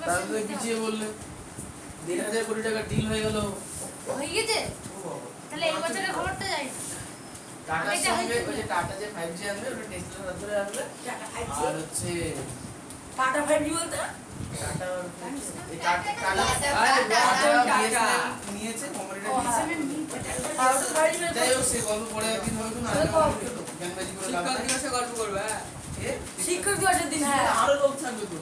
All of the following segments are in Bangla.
তাহলে পিছিয়ে বললে 1,500 কোটি টাকা ডিল হয়ে গেল। হয়ে গেছে তাহলে এই বছরের খবরটা যাই টাটার সঙ্গে ওই যে টাটা যে 5G আনবে ওটা টেসলা ধরে আসবে। আর হচ্ছে টাটা 5G বলতে টাটা এই টাটা নিয়েছে কোম্পানিটা যাই হোক সে গল্প পরে একদিন হবে না জ্ঞানবাজি করে লাভ শিক্ষক দিবসে গল্প করবে। শিক্ষক দিবসের দিন হ্যাঁ আরো লোক থাকবে তো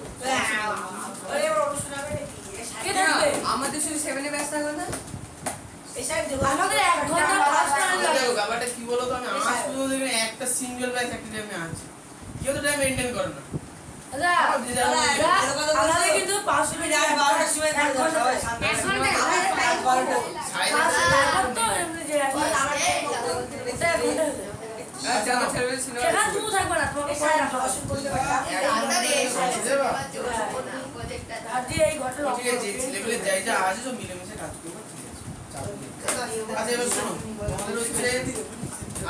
আরে অনুষ্ঠান হবে নাকি কে থাকবে আমাদের শুধু 7 এ ব্যস্ত থাকবে না। আমাদের 1 ঘন্টা ফার্স্ট টাইম দেখো ব্যাপারটা কি বলো তো আমি আজ পর্যন্ত দেখবেন একটা সিঙ্গেল ব্যাচ একটা টাইমে আছে কেউ তো টাইম মেইনটেইন করে না। আমাদের কিন্তু 500 মিনিট 12টার সময় 1 ঘন্টা 1 ঘন্টা আচ্ছা আমার ছেলে সিনেমা সেখানে তুমি থাকবে না তোমাকে পরে রাখা হবে করতে পারবে আজকে এই ঘটনা ঠিক আছে যে লেভেলে যাই যা আছে সব মিলেমিশে কাজ করবো ঠিক আছে আচ্ছা এবার শোনো আমাদের হচ্ছে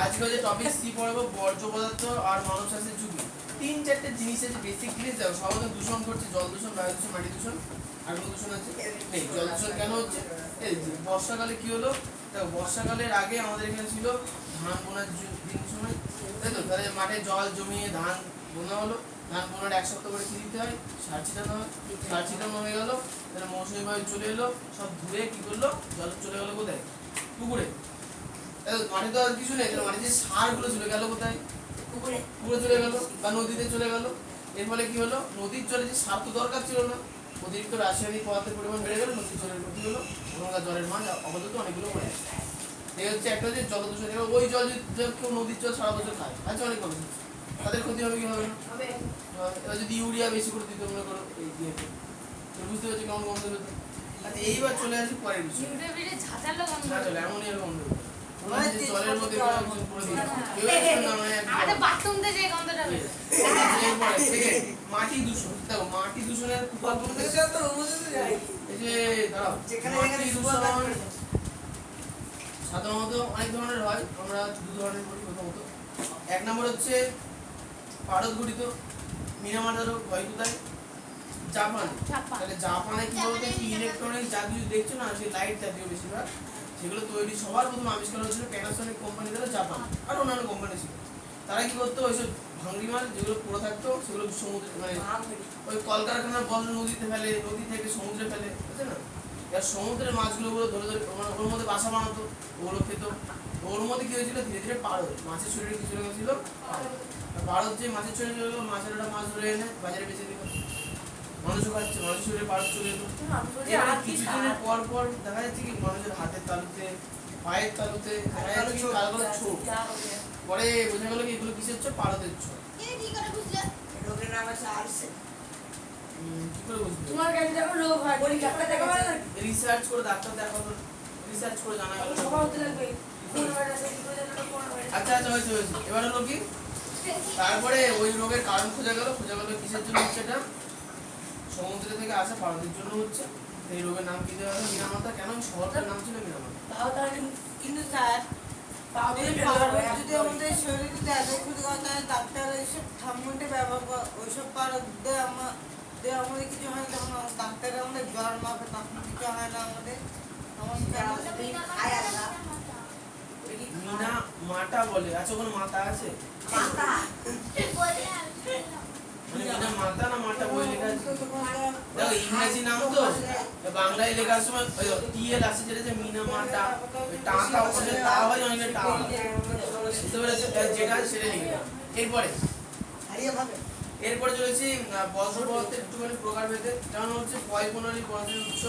আজকে যে টপিক সি পড়াবো বর্জ্য পদার্থ আর মানব স্বাস্থ্যের ঝুঁকি। 3-4টে জিনিসের যে বেসিক জিনিস দেখো সবাই দূষণ করছে জল দূষণ বায়ু দূষণ মাটি দূষণ আর কোনো দূষণ আছে নেই। জল দূষণ কেন হচ্ছে এই বর্ষাকালে কি হলো দেখো বর্ষাকালের আগে আমাদের এখানে ছিল ধান বোনার দিন সময় তাই তো তাহলে মাঠে জল জমিয়ে ধান বোনা হলো ধান বোনার 1 সপ্তাহ করে কি দিতে হয় সার ছিটানো হয় সার ছিটানো হয়ে গেল তাহলে মৌসুমী বায়ু চলে এলো সব ধুয়ে কি করলো জল চলে গেলো কোথায় পুকুরে মাঠে তো আর কিছু নেই মাঠে যে সারগুলো চলে গেল কোথায় পুকুরে চলে গেল বা নদীতে চলে গেল। এর ফলে কি হলো নদীর জলে যে সার তো দরকার ছিল না অতিরিক্ত রাসায়নিক পদার্থের পরিমাণ বেড়ে গেল নদীর জলের ক্ষতি হলো গঙ্গা জলের মান আপাতত অনেকগুলো কমে গেছে। এই হচ্ছে একটা যে জল দূষণ ওই জল যদি কেউ নদীর জল সারা বছর খায় আচ্ছা অনেক মানুষ তাদের ক্ষতি হবে কি হবে না এবার যদি ইউরিয়া বেশি করে দিতে মনে করো এই দিয়েতে বুঝতে পারছি কেমন গন্ধ হতো। আচ্ছা এইবার চলে আসি পরের বিষয় ঝাঁঝালো গন্ধ এমনই এর গন্ধ জলের মধ্যে বাথরুমতে যে গন্ধটা মাটি দূষণ দেখো মাটি দূষণের সাধারণত অনেক ধরনের হয় আমরা 2 ধরনের করি। প্রথমত 1 নম্বর হচ্ছে পারদ ঘটিত মিনামাটা রোগ হয় কোথায় জাপানে। তাহলে জাপানে কি বলতে কি ইলেকট্রনিক যা কিছু দেখছো না সেই লাইট জাতীয় বেশিরভাগ সেগুলো তৈরি সবার প্রথম আবিষ্কার হয়েছিল প্যানাসোনিক কোম্পানি দ্বারা জাপান আর অন্যান্য কোম্পানি ছিল। তারা কি করতো ওইসব ভাঙড়ি মাল যেগুলো পড়ে থাকতো সেগুলো সমুদ্রে মানে ওই কলকারখানার বল নদীতে ফেলে নদী থেকে সমুদ্রে ফেলে বুঝছে না এবার সমুদ্রের মাছগুলো ধরে ধরে ওর মধ্যে বাসা বানাতো ওগুলো খেত ওর মধ্যে কি হয়েছিল ধীরে ধীরে পারদ মাছের শরীরে কিছু ছিল পারদ যে মাছের শরীরে চলে গেলো মাছের ওটা মাছ ধরে এনে বাজারে বেচে দিল মানুষও খাচ্ছে মানুষের শরীরে পারদ চলে এলো। কিছুদিনের পর পর দেখা যাচ্ছে কি মানুষের হাতের তালুতে পায়ের তালুতে কালো কালো ছোপ পরে বোঝা গেল কি এগুলো কিসের ছোপ পারদের ছোপ। কি করে বুঝলে তোমার কাছে যখন রোগ হয় বলি ডাক্তার দেখাবো না রিসার্চ করে ডাক্তার দেখাবো রিসার্চ করে জানা গেল সবার হতে লাগবে কোন ভাইরাস কি করে জানো কোন ভাইরাস আচ্ছা হয়েছে এবার হলো কি তারপরে ওই রোগের কারণ খোঁজা গেল কিসের জন্য হচ্ছে এটা সমুদ্র থেকে আসা পারদের জন্য হচ্ছে। এই রোগের নাম কি দেওয়া হলো মিনামাতা। কেন শহরটার নাম ছিল মিনামাতা। কিন্তু স্যার যদি আমাদের শরীরে যদি এত ক্ষতি হয় তাহলে ডাক্তার এইসব থার্মোমিটার ব্যবহার করে ওইসব পারদ দিয়ে আমাদের কিছু হয় না তখন ডাক্তার আমাদের জ্বর মাপে তখন কিছু হয় না আমাদের মিনা মাটা বলে আচ্ছা কোনো মাতা আছে মিনা মাতা না মাটা বই লেখা আছে দেখো ইংরেজি নাম তো বাংলায় লেখার সময় টিএল আছে যেটা যে মিনা মাটা টাকা ওখানে তা হয় অনেক টাকা বুঝতে পেরেছো যেটা সেটা লিখে এরপরে চলেছি বর্জ্য পদার্থের একটুখানি প্রকারভেদে যেমন হচ্ছে পয়ঃপ্রণালী পদার্থের উৎস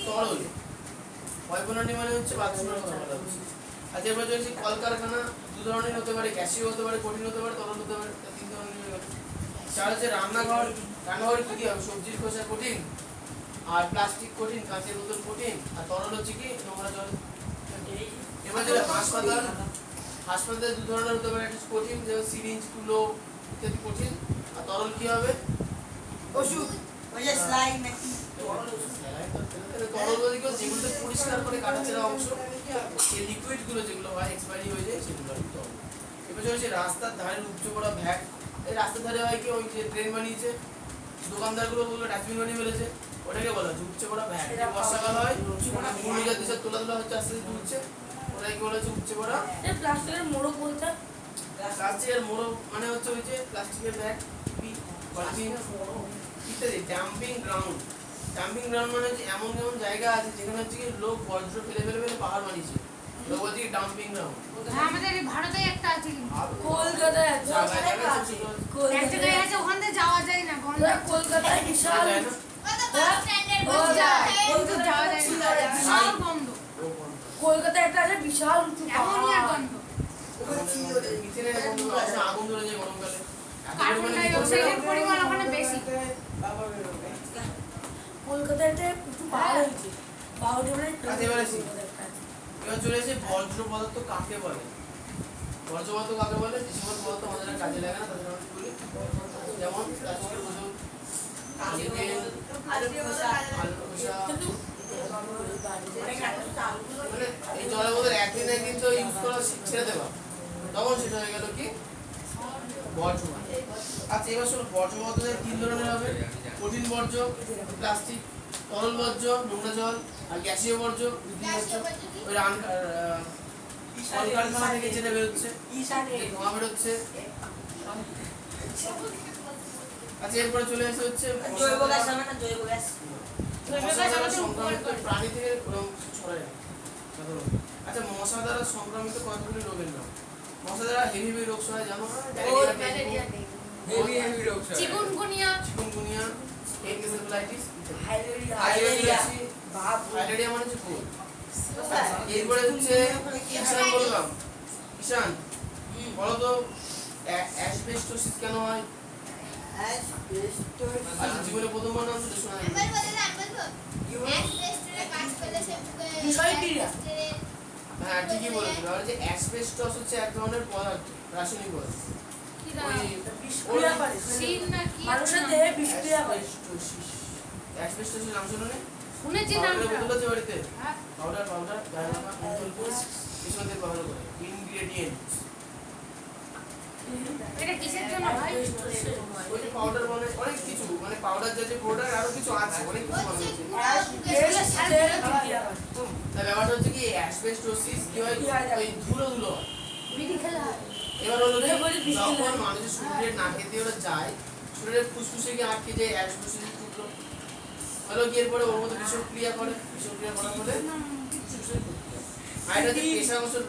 তরল পয়ঃপ্রণালী মানে হচ্ছে বাথরুমের কথা বলা হচ্ছে। আচ্ছা এরপরে চলেছি কলকারখানা 2 ধরনের হতে পারে গ্যাসীয় হতে পারে কঠিন হতে পারে তরল হতে পারে 3 ধরনের হয়ে গেল। 4 হচ্ছে রান্নাঘর কি হবে সবজির খোসা কঠিন আর প্লাস্টিক কঠিন কাঁচের বোতল কঠিন আর তরল হচ্ছে কি নোংরা জল। এবার চলে হাসপাতালে 2 ধরনের হতে পারে একটা কঠিন যেমন সিরিঞ্জ তুলো ইত্যাদি কঠিন আর তরল কি হবে ওষুধ ওই যে স্লাইম নাকি তরল বলতে যেগুলো পরিষ্কার করে কাটাছেড়া অংশ এই লিকুইড গুলো যেগুলো হয় এক্সপায়ারি হয়ে যায় সেগুলো আর কি। এবার চলছে রাস্তার ধারে উপচে পড়া ভ্যাট এই রাস্তার ধারে হয় কি ওই যে ড্রেন বানিয়েছে দোকানদারগুলো বললো ডাস্টবিন বানিয়ে ফেলেছে, ওটাকে বলা হচ্ছে উপচে পড়া ভ্যাট। বর্ষাকাল হয় ঘূর্ণিঝড় দিশা তোলা হচ্ছে আস্তে আস্তে উঠছে, ওটাকে বলা হচ্ছে উপচে পড়া। প্লাস্টিকের মোড়ক বলতে প্লাস্টিকের মোড়ক মানে হচ্ছে ওই যে প্লাস্টিকের ব্যাগ, পলিথিন ইত্যাদি। ডাম্পিং গ্রাউন্ড, ডাম্পিং গ্রাউন্ড মানে হচ্ছে এমন এমন জায়গা আছে যেখানে হচ্ছে কি লোক বজ্র ফেলে ফেলে ফেলে পাহাড় বানিয়েছে, লোক বলছে ডাম্পিং গ্রাউন্ড। হ্যাঁ, আমাদের এই ভারতে একটা আছে কিন্তু। কলকাতায় আছে এক জায়গায় আছে, ওখান থেকে যাওয়া যায় না, গন্ধ। কলকাতায় বিশাল কিন্তু যাওয়া যায় না, বিশাল গন্ধ। কলকাতায় একটা আছে বিশাল উঁচু অ্যামোনিয়া গন্ধ। মিথেনের গন্ধ আসে, আগুন ধরে যায় গরমকালে। এত কার্বন পরিমাণে ডাই অক্সাইডের পরিমাণ ওখানে বেশি। কলকাতায় প্রচুর পাহাড় হয়েছে পাহাড়ে মানে আচ্ছা, এবার আসি। এবার চলে আসে বজ্র পদার্থ কাকে বলে। বজ্র পদার্থ কাকে বলে? যে সমস্ত পদার্থ আমাদের আর কাজে লাগে না তাদের আমরা বলি। যেমন প্লাস্টিকের বোতল, তেল, আলু খোসা, মানে এই জলের বোতল একদিন একদিন তো ইউজ করা ছেড়ে দেবা, তখন সেটা হয়ে গেল কি বর্জ্য। আচ্ছা, এবার শোনো, বর্জ্য পদার্থ তিন ধরনের হবে: কঠিন বর্জ্য, প্লাস্টিক, তরল বর্জ্য, নোংরা জল, আর গ্যাসীয় বর্জ্য, ওই কলকারখানা থেকে যেটা বেরোচ্ছে, ধোঁয়া বেরোচ্ছে। আচ্ছা, এরপরে চলে আসে হচ্ছে জৈব গ্যাস হবে না জৈব গ্যাস মশা দ্বারা সংক্রামিত প্রাণী থেকে রোগ ছড়ায়। আচ্ছা, মশা দ্বারা সংক্রামিত কতগুলি রোগের নাম? মশা দ্বারা হেভি হেভি রোগ ছড়ায়, জানো? ম্যালেরিয়া, হেভি হেভি রোগ ছড়ায়। চিকুনগুনিয়া, এনকেফেলাইটিস, হাইলেরিয়া ফাইলেরিয়া মানে হচ্ছে কোল। এরপরে হচ্ছে ঈশান বললাম। ঈশান বলো তো অ্যাসবেস্টোসিস কেন হয়? আচ্ছা, জীবনে প্রথমবার নাম শুনে শোনা যায়। হ্যাঁ, ঠিকই বলেছিল। আর যে অ্যাসবেস্টস হচ্ছে এক ধরনের পদার্থ, রাসায়নিক পদার্থ। কি দাও? বিষক্রিয়া করে সিন না কি? মানুষের দেহে বিষক্রিয়া করে অ্যাসবেস্টসের নাম শুনো না? শুনেছি পাউডারের নামটা। বোতল আছে বাড়িতে, হ্যাঁ, পাউডার ডায়নামা কন্ট্রোল এসবের ব্যবহার করে। ইনগ্রেডিয়েন্টস, এটা কিসের জন্য হয়? ওই যে পাউডার মানে অনেক কিছু, মানে পাউডার যে প্রোডাক্ট আরো কিছু আছে, অনেক কিছু বানানো হচ্ছে। তার ব্যাপারটা হচ্ছে কি অ্যাসবেস্টোসিস কি হয়, ওই ধুলো ধুলো হয়। বিড়ি খেলে হয়। এবার হলো কি, যখন মানুষের শরীরে নাকে দিয়ে ওরা যায়, শরীরের ফুসফুসে গিয়ে আটকে যায় অ্যাসবেস্টোসিস টুকরো, হলো কি এরপরে ওর মধ্যে বিষক্রিয়া করে, বিষক্রিয়া করার ফলে ফুসফুসে টুকরো। আর এটা যে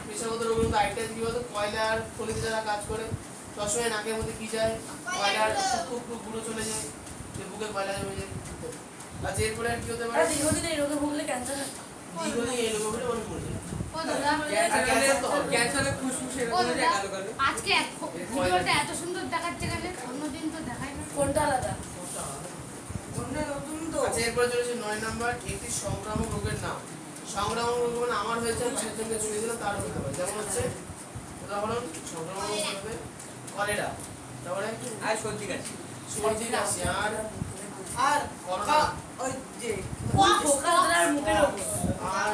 পেশাগত রোগের মধ্যে আরেকটা কি বলতো, কয়লার খনিতে যারা কাজ করে সবসময় নাকের মধ্যে কি যায়, কয়লার টুকরো গুঁড়ো চলে যায়, যে বুকে কয়লা জমে যায়। আচ্ছা, এরপরে আর কি হতে পারে? দীর্ঘদিন এই রোগে ভুগলে ক্যান্সার দীর্ঘদিন এই রোগগুলো মানুষ মরে যায়। ও দাদা, ক্যান্সারে ফুসফুসের ও কোনো দাদা, জায়গা কালো আজকে ভিডিওটা এত সুন্দর দেখাচ্ছে কেন? অন্যদিন তো দেখায় না। কোনটা আলাদা নতুন তো আচ্ছা, এরপরে চলেছে 9 নাম্বার, একটি সংক্রামক রোগের নাম। সংক্রামক রোগ মানে আমার হয়েছে সেজন্য ছুঁয়ে দিলাম তার হতে পারে। যেমন হচ্ছে উদাহরণ, সংক্রামক রোগ হবে কলেরা, তারপরে আর সর্দি কাশি। সর্দি কাশি, আর আর করোনা, ওই যে পোকার মুখের উপর আর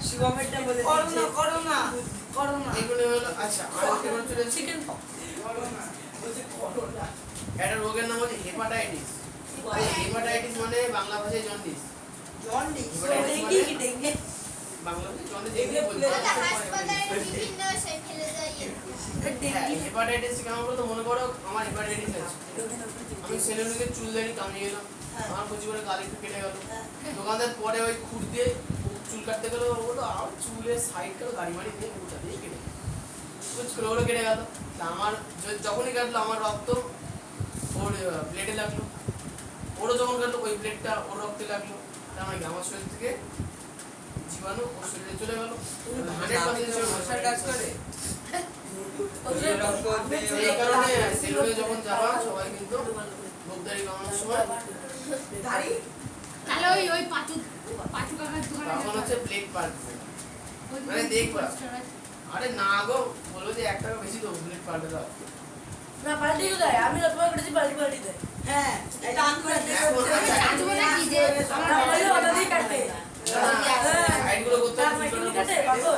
শিবমেরটা বলে করোনা করোনা করোনা এগুলো হলো। আচ্ছা, আর এরপরে চলেছে চিকেন পক্স একটা রোগের নাম হচ্ছে হেপাটাইটিস। হেপাটাইটিস মানে বাংলা ভাষায় জন্ডিস। জন্ডিস ডেঙ্গি কি ডেঙ্গি বাংলা ভাষায় জন্ডিস এগুলো বলতে হেপাটাইটিস কেমন বলতো, মনে করো আমার হেপাটাইটিস আছে, আমি সেলুনে চুল দাড়ি কামিয়ে এলাম, আমার প্রচুর করে গাল একটু কেটে গেল, দোকানদার পরে ওই খুঁট দিয়ে চুল কাটতে গেলো, বললো আর চুলের সাইড কালো গাড়ি মারি দিয়ে খুঁটা দিয়ে কেটে কুচ করে ওগুলো কেটে গেল। তা আমার যখনই কাটলো আমার রক্ত ওর ব্লেডে লাগলো, ওরও যখন কাটলো ওই ব্লেডটা ওর রক্তে লাগলো। তার মানে আমার শরীর থেকে জীবাণু ওর শরীরে চলে গেল। 100% মশার কাজ করে। এই কারণে সেলুনে যখন যাবা সবাই কিন্তু মুখদারি কামানোর সময় তাহলে ওই পাঁচু কাকার দোকানে তখন হচ্ছে প্লেট পাল্টবে, মানে দেখবা। আরে না গো, বলবো যে 1 টাকা বেশি দেবো প্লেট পাল্টে দাও না পাল্টি দেয় আমি যতবার করেছি পাল্টি দেয় হ্যাঁ এটা আন করে কাটবো না কি যে আমরা বলি ওটা দিয়ে কাটতে সাইডগুলো করতে তার মেশিনে কাটে পাগল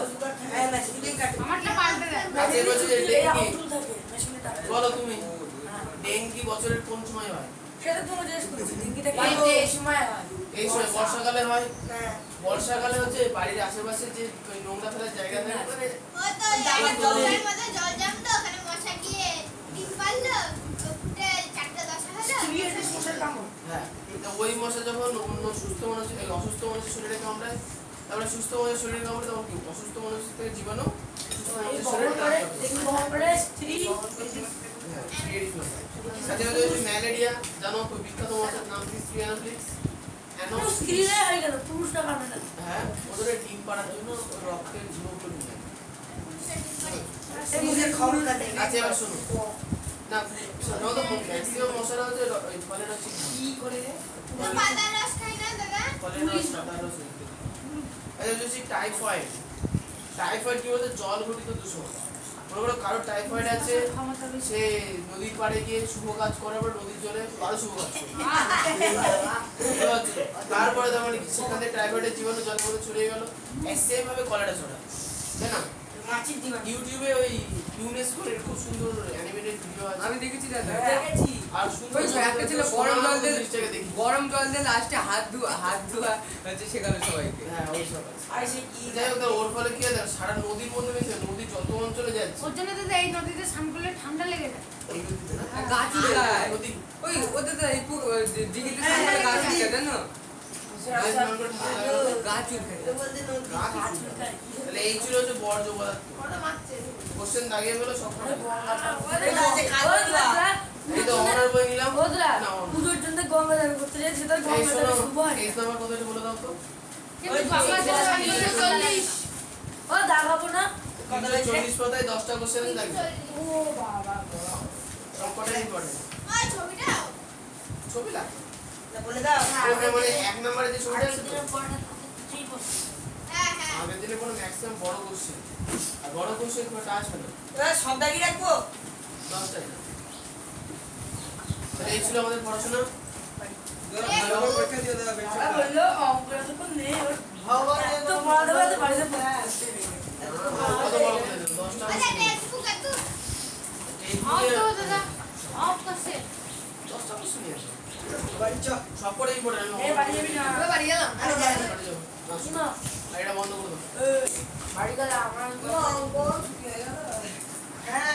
হ্যাঁ মেশিনে কাটে আমারটা পাল্টে দেয়। আচ্ছা, এবার হচ্ছে এই ডেঙ্গি। আউটুল থাকে মেশিনে কাটে বলো তুমি, ডেঙ্গি বছরের কোন সময় হয়? সেটা তোমার জিজ্ঞেস করছি ডিঙ্গিটা এই সময় হয়। এই সময় বর্ষাকালে হয়। হ্যাঁ বর্ষাকালে হচ্ছে বাড়ির আশেপাশে যে ওই নোংরা ফেলার জায়গা থাকে মানে ওই তো জায়গা জলের মধ্যে জল জমতো ওখানে মশা গিয়ে ডিম পারলো ফুটে 4টা 10 হলো হ্যাঁ তো ওই মশা যখন অন্য সুস্থ মানুষ এই অসুস্থ মানুষের শরীরে কামড়ায় তারপরে সুস্থ মানুষের শরীরে কামড়ায় তখন কি অসুস্থ মানুষের থেকে জীবাণু সুস্থ মানুষের শরীরে হ্যাঁ ক্রিয়েটিভ মশা সাথে সাথে ওই ম্যালেরিয়া জানো খুব বিখ্যাত মশার নাম কি স্ট্রিয়ানোফিলিক্স হ্যাঁ ওদের ডিম পাড়ার জন্য রক্তের জীবগুলো নিয়ে আচ্ছা এবার শোনো না সাধারণত ম্যাক্সিমাম মশারা হচ্ছে ওই ফলের হচ্ছে কি করে তো পাতার রস খাই না দাদা ফলের রস পাতার রস আচ্ছা যদি টাইফয়েড টাইফয়েড কি বলতে জল ঘটিত দূষণ মনে করো কারো টাইফয়েড আছে সে নদীর পাড়ে গিয়ে শুভ কাজ করার পর নদীর জলে আরো শুভ কাজ করে তারপরে তার মানে সেখান থেকে টাইফয়েডের জীবাণু জলের মধ্যে ছড়িয়ে গেল সেম ভাবে কলেরা ছড়ায় তাই না ইউটিউবে ওই ইউনেস্কোর এর খুব সুন্দর অ্যানিমেটেড ভিডিও আছে আমি দেখেছি দাদা আর সুন্দর ওই যে একটা ছিল জিনিসটাকে দেখি গরম জল দিয়ে লাস্টে হাত ধোয়া হচ্ছে শেখালো সবাইকে হ্যাঁ ওই সব আছে যাই হোক তার ওর ফলে কি হয় জানো? সারা নদীর মধ্যে মিশে নদী যত অঞ্চলে যাচ্ছে ওর জন্য তো এই নদীতে স্নান করলে ঠান্ডা লেগে যায়। এই নদীতে না গাছ উড়ায় নদী ওই ওদের তো এই দিঘিতে সামনে গাছ উঠে জানো নদী স্নান করে ঠান্ডা লাগে না? গাছ উঠে গাছ উঠে। তাহলে এই ছিল হচ্ছে বর্জ্য পদার্থ কোশ্চেন দাগিয়ে গেল সব এই তো অনার বই নিলাম ওদরা না অনার পুজোর জন্য গঙ্গা যাবে করতে যাই সেটা এই গঙ্গা শোনো যাবে শুভ হয় এই নাম্বার কত এটা বলে দাও তো কিন্তু গঙ্গা জলে স্নান করলে 40। ও দাগাবো না 340 পাতায় 10টা কোশ্চেন লাগবে ও বাবা সবকটা ইম্পর্টেন্ট ওই ছবিটা ছবি লাগে বলে দাও ওখানে মানে এক নম্বরে যে ছবিটা আছে তো হ্যাঁ হ্যাঁ আগের দিনে কোনো ম্যাক্সিমাম বড় কোশ্চেন আর বড় কোশ্চেন কোনো টাচ হবে না এবার সব দাগি রাখবো 10টাই না তাহলে এই ছিল আমাদের পড়াশোনা পরীক্ষা দিয়ে দেওয়া বললো অঙ্কটা তো নেই তো পড়া দেবে তো বাড়িতে পড়া কত বড় করে দেন 10টা আচ্ছা টেক্সটবুক এত অফ তো দাদা অফ করছে। 10টা কোশ্চেন নিয়ে আসো সবকটা ইম্পর্টেন্ট এই বাড়ি যাবি না আমরা বাড়ি গেলাম। আরে যাবি আর এটা বন্ধ করে দাও বাড়ি গেলে আমার অঙ্ক